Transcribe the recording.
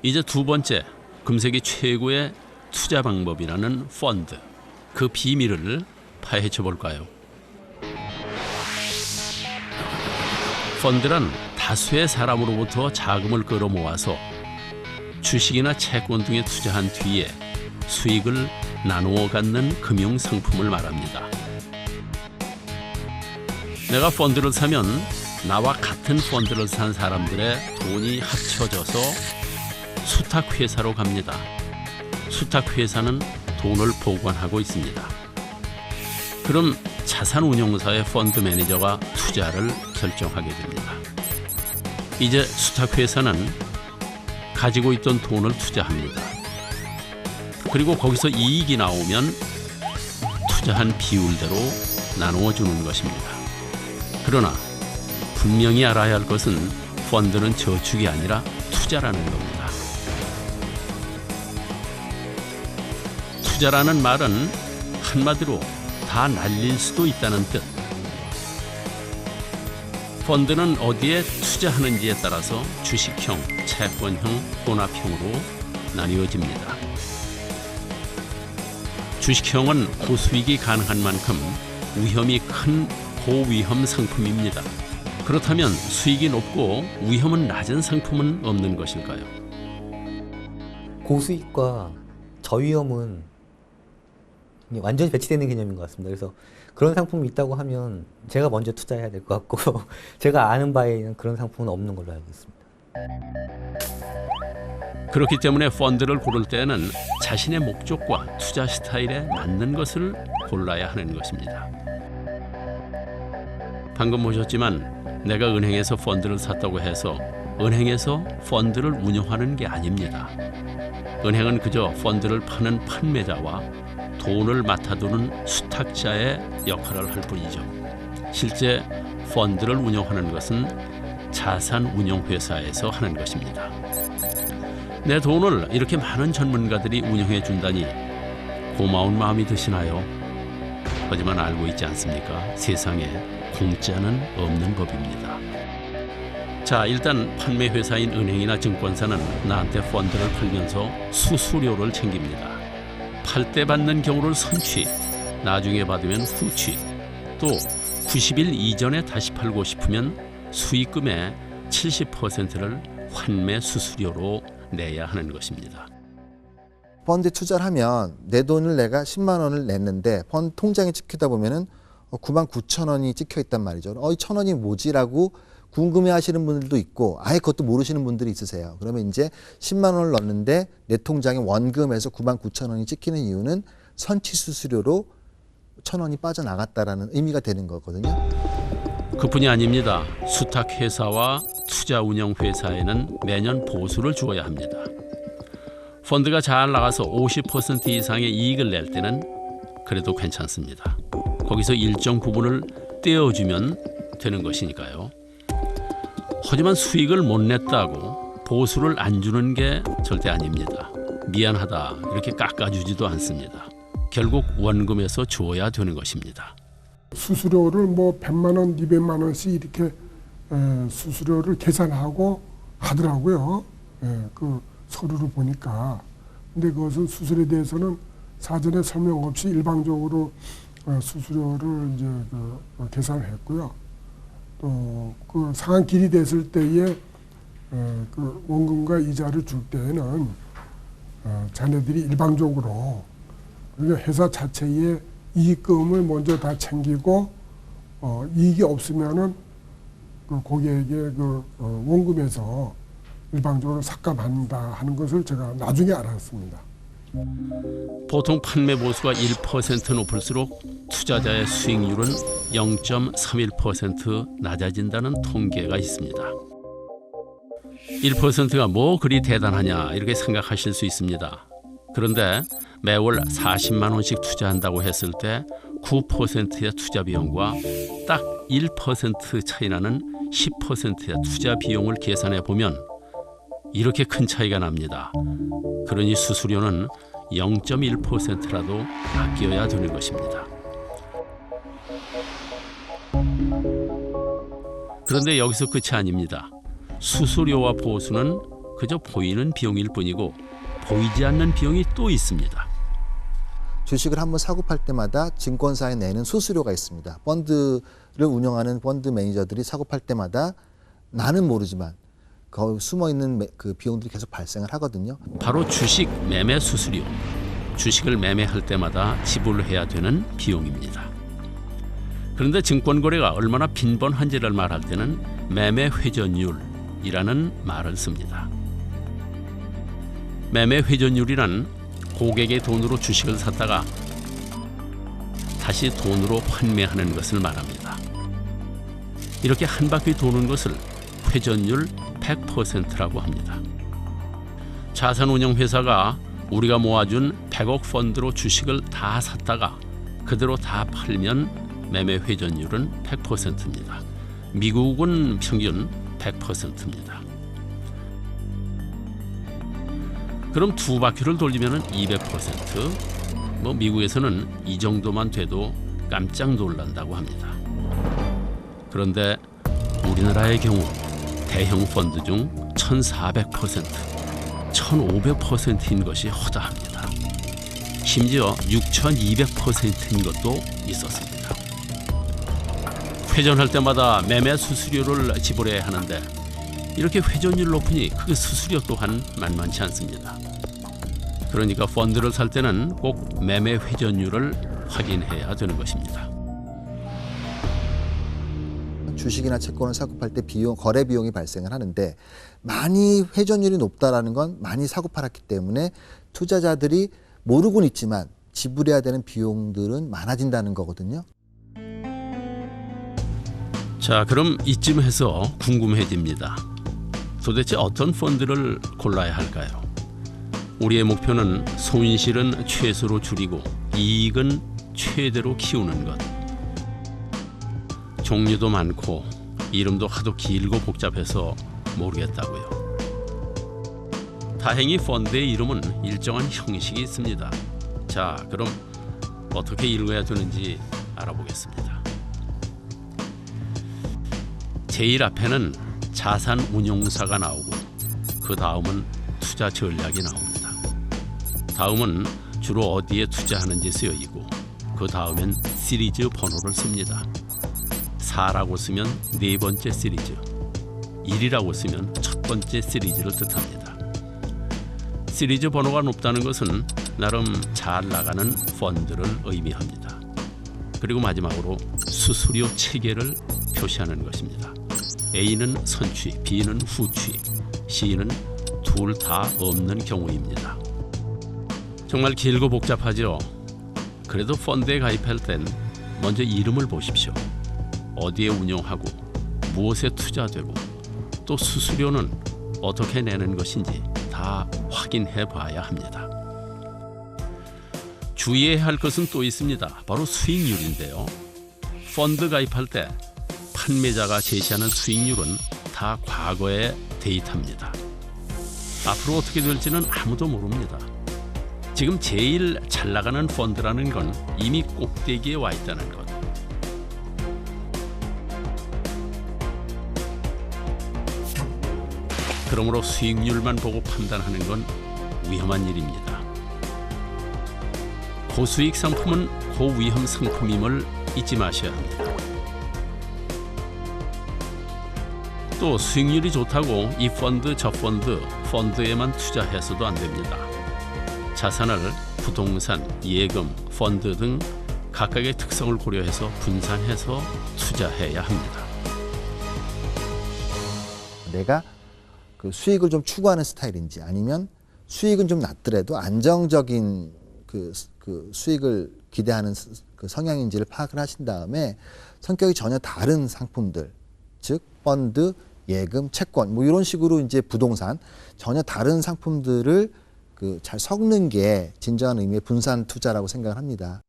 이제 두 번째, 금세기 최고의 투자 방법이라는 펀드. 그 비밀을 파헤쳐 볼까요? 펀드란 다수의 사람으로부터 자금을 끌어모아서 주식이나 채권 등에 투자한 뒤에 수익을 나누어 갖는 금융 상품을 말합니다. 내가 펀드를 사면 나와 같은 펀드를 산 사람들의 돈이 합쳐져서 수탁회사로 갑니다. 수탁회사는 돈을 보관하고 있습니다. 그럼 자산운용사의 펀드 매니저가 투자를 결정하게 됩니다. 이제 수탁회사는 가지고 있던 돈을 투자합니다. 그리고 거기서 이익이 나오면 투자한 비율대로 나누어 주는 것입니다. 그러나 분명히 알아야 할 것은 펀드는 저축이 아니라 투자라는 겁니다. 투자라는 말은 한마디로 다 날릴 수도 있다는 뜻. 펀드는 어디에 투자하는지에 따라서 주식형, 채권형, 혼합형으로 나뉘어집니다. 주식형은 고수익이 가능한 만큼 위험이 큰 고위험 상품입니다. 그렇다면 수익이 높고 위험은 낮은 상품은 없는 것일까요? 고수익과 저위험은 완전히 배치되는 개념인 것 같습니다. 그래서 그런 상품이 있다고 하면 제가 먼저 투자해야 될 것 같고 제가 아는 바에는 그런 상품은 없는 걸로 알고 있습니다. 그렇기 때문에 펀드를 고를 때는 자신의 목적과 투자 스타일에 맞는 것을 골라야 하는 것입니다. 방금 보셨지만 내가 은행에서 펀드를 샀다고 해서 은행에서 펀드를 운영하는 게 아닙니다. 은행은 그저 펀드를 파는 판매자와 돈을 맡아두는 수탁자의 역할을 할 뿐이죠. 실제 펀드를 운영하는 것은 자산운용회사에서 하는 것입니다. 내 돈을 이렇게 많은 전문가들이 운영해 준다니 고마운 마음이 드시나요? 하지만 알고 있지 않습니까? 세상에 공짜는 없는 법입니다. 자, 일단 판매회사인 은행이나 증권사는 나한테 펀드를 팔면서 수수료를 챙깁니다. 팔 때 받는 경우를 선취, 나중에 받으면 후취, 또 90일 이전에 다시 팔고 싶으면 수익금의 70%를 환매 수수료로 내야 하는 것입니다. 펀드에 투자를 하면 내 돈을 내가 10만 원을 냈는데 펀드 통장에 찍히다 보면은 9만 9천 원이 찍혀 있단 말이죠. 이 1,000원이 뭐지라고 궁금해하시는 분들도 있고 아예 그것도 모르시는 분들이 있으세요. 그러면 이제 10만 원을 넣었는데 내 통장에 원금에서 9만 9천 원이 찍히는 이유는 선취 수수료로 1,000원이 빠져나갔다라는 의미가 되는 거거든요. 그뿐이 아닙니다. 수탁회사와 투자운용회사에는 매년 보수를 주어야 합니다. 펀드가 잘 나가서 50% 이상의 이익을 낼 때는 그래도 괜찮습니다. 거기서 일정 부분을 떼어주면 되는 것이니까요. 하지만 수익을 못 냈다고 보수를 안 주는 게 절대 아닙니다. 미안하다 이렇게 깎아주지도 않습니다. 결국 원금에서 주어야 되는 것입니다. 수수료를 뭐 100만 원, 200만 원씩 이렇게 수수료를 계산하고 하더라고요. 그 서류를 보니까. 근데 그것은 수수료에 대해서는 사전에 설명 없이 일방적으로 수수료를 이제 계산을 했고요. 또 그 상한길이 됐을 때에 그 원금과 이자를 줄 때에는 자네들이 일방적으로 그러니까 회사 자체의 이익금을 먼저 다 챙기고 이익이 없으면은 그 고객에게 그 원금에서 일방적으로 삭감한다 하는 것을 제가 나중에 알았습니다. 보통 판매 보수가 1% 높을수록 투자자의 수익률은 0.31% 낮아진다는 통계가 있습니다. 1%가 뭐 그리 대단하냐 이렇게 생각하실 수 있습니다. 그런데 매월 40만 원씩 투자한다고 했을 때 9%의 투자 비용과 딱 1% 차이 나는 10%의 투자 비용을 계산해 보면 이렇게 큰 차이가 납니다. 그러니 수수료는 0.1%라도 아껴야 되는 것입니다. 그런데 여기서 끝이 아닙니다. 수수료와 보수는 그저 보이는 비용일 뿐이고 보이지 않는 비용이 또 있습니다. 주식을 한번 사고 팔 때마다 증권사에 내는 수수료가 있습니다. 펀드를 운영하는 펀드 매니저들이 사고 팔 때마다 나는 모르지만 거기 숨어있는 그 비용들이 계속 발생을 하거든요. 바로 주식 매매 수수료, 주식을 매매할 때마다 지불해야 되는 비용입니다. 그런데 증권거래가 얼마나 빈번한지를 말할 때는 매매 회전율이라는 말을 씁니다. 매매 회전율이란 고객의 돈으로 주식을 샀다가 다시 돈으로 환매하는 것을 말합니다. 이렇게 한 바퀴 도는 것을 회전율 100%라고 합니다. 자산운용회사가 우리가 모아준 100억 펀드로 주식을 다 샀다가 그대로 다 팔면 매매 회전율은 100%입니다. 미국은 평균 100%입니다. 그럼 두 바퀴를 돌리면 200%, 미국에서는 이 정도만 돼도 깜짝 놀란다고 합니다. 그런데 우리나라의 경우 대형 펀드 중 1,400%, 1,500%인 것이 허다합니다. 심지어 6,200%인 것도 있었습니다. 회전할 때마다 매매 수수료를 지불해야 하는데 이렇게 회전율 높으니 그 수수료 또한 만만치 않습니다. 그러니까 펀드를 살 때는 꼭 매매 회전율을 확인해야 되는 것입니다. 주식이나 채권을 사고 팔 때 거래 비용이 발생을 하는데 많이 회전율이 높다라는 건 많이 사고 팔았기 때문에 투자자들이 모르고는 있지만 지불해야 되는 비용들은 많아진다는 거거든요. 자, 그럼 이쯤 해서 궁금해집니다. 도대체 어떤 펀드를 골라야 할까요? 우리의 목표는 손실은 최소로 줄이고 이익은 최대로 키우는 것. 종류도 많고 이름도 하도 길고 복잡해서 모르겠다고요. 다행히 펀드의 이름은 일정한 형식이 있습니다. 자, 그럼 어떻게 읽어야 되는지 알아보겠습니다. 제일 앞에는 자산 운용사가 나오고 그 다음은 투자 전략이 나옵니다. 다음은 주로 어디에 투자하는지 쓰여 있고 그 다음엔 시리즈 번호를 씁니다. 4라고 쓰면 네 번째 시리즈, 1이라고 쓰면 첫 번째 시리즈를 뜻합니다. 시리즈 번호가 높다는 것은 나름 잘 나가는 펀드를 의미합니다. 그리고 마지막으로 수수료 체계를 표시하는 것입니다. A는 선취, B는 후취, C는 둘 다 없는 경우입니다. 정말 길고 복잡하죠. 그래도 펀드에 가입할 땐 먼저 이름을 보십시오. 어디에 운용하고 무엇에 투자되고 또 수수료는 어떻게 내는 것인지 다 확인해 봐야 합니다. 주의해야 할 것은 또 있습니다. 바로 수익률인데요. 펀드 가입할 때 판매자가 제시하는 수익률은 다 과거의 데이터입니다. 앞으로 어떻게 될지는 아무도 모릅니다. 지금 제일 잘 나가는 펀드라는 건 이미 꼭대기에 와 있다는 것. 그러므로 수익률만 보고 판단하는 건 위험한 일입니다. 고수익 상품은 고위험 상품임을 잊지 마셔야 합니다. 또 수익률이 좋다고 이 펀드 저 펀드에만 투자해서도 안 됩니다. 자산을 부동산, 예금, 펀드 등 각각의 특성을 고려해서 분산해서 투자해야 합니다. 내가 그 수익을 좀 추구하는 스타일인지 아니면 수익은 좀 낮더라도 안정적인 그 수익을 기대하는 그 성향인지를 파악을 하신 다음에 성격이 전혀 다른 상품들, 즉 펀드, 예금, 채권 뭐 이런 식으로 이제 부동산 전혀 다른 상품들을 잘 섞는 게 진정한 의미의 분산 투자라고 생각을 합니다.